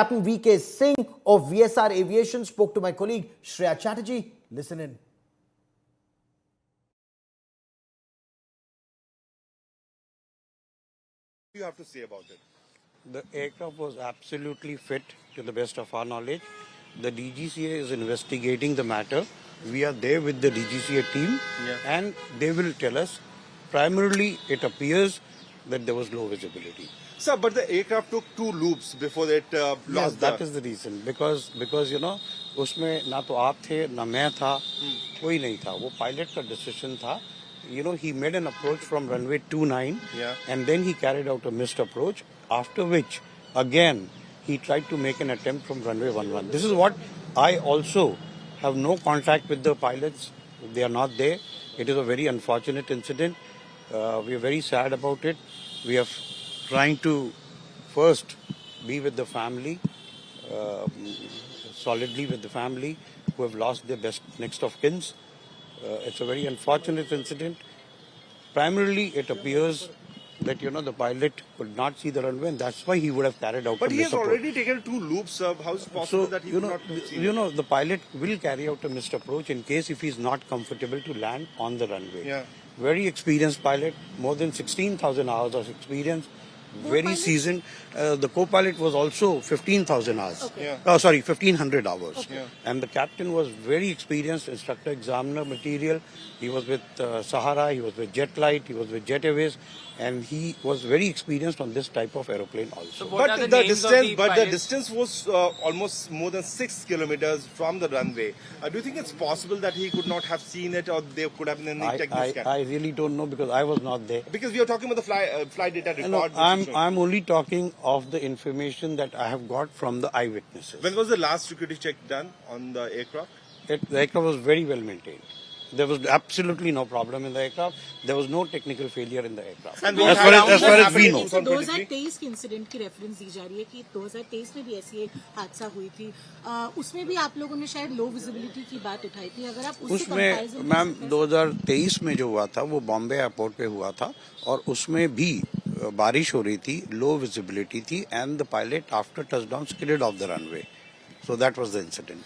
Captain VK Singh of VSR Aviation spoke to my colleague Shreya Chatterjee. Listen in. What do you have to say about it? The aircraft was absolutely fit to the best of our knowledge. The DGCA is investigating the matter. We are there with the DGCA team and they will tell us. Primarily, it appears that there was low visibility. Sir, but the aircraft took 2 loops before it Yes, lost that is the reason. Because you know, उसमें ना तो आप थे, ना मैं था, कोई नहीं था. वो pilot का decision था. You know, he made an approach from runway 29 and then he carried out a missed approach, after which, again, he tried to make an attempt from runway 11. This is what I also have no contact with the pilots. They are not there. It is a very unfortunate incident. We are very sad about it. We are trying to first be with the family, solidly with the family who have lost their best next of kins. It's a very unfortunate incident. Primarily, it appears that, you know, the pilot could not see the runway and that's why he would have carried out But a he has missed approach. already taken 2 loops, sir. How is it possible that he you could know, not see you know, the pilot will carry out a missed approach in case if he's not comfortable to land on the runway. Very experienced pilot, more than 16,000 hours of experience, very seasoned. The co-pilot was also 15,000 hours. Okay. 1,500 hours. Okay. And the captain was very experienced, instructor examiner material. He was with Sahara, he was with Jet Light, he was with Jet Airways, and he was very experienced on this type of aeroplane also. But the distance was almost more than 6 kilometers from the runway. Do you think it's possible that he could not have seen it, or there could have been any technical scan? I really don't know because I was not there. Because we are talking about the flight data record. No, I'm only talking of the information that I have got from the eyewitnesses. When was the last security check done on the aircraft? The aircraft was very well maintained. There was absolutely no problem in the aircraft. There was no technical failure in the aircraft. And as far as we know. 2023 के incident की reference दी जा रही है कि 2023 में भी ऐसी एक हादसा हुई थी. उसमें भी आप लोगों ने शायद लो विजिबिलिटी की बात उठाई थी. अगर आप उसमें मैम 2023 में जो हुआ था वो बॉम्बे एयरपोर्ट पे हुआ था और उसमें भी बारिश हो रही थी, लो विजिबिलिटी थी, and the pilot after touchdown skidded off the runway. So that was the incident.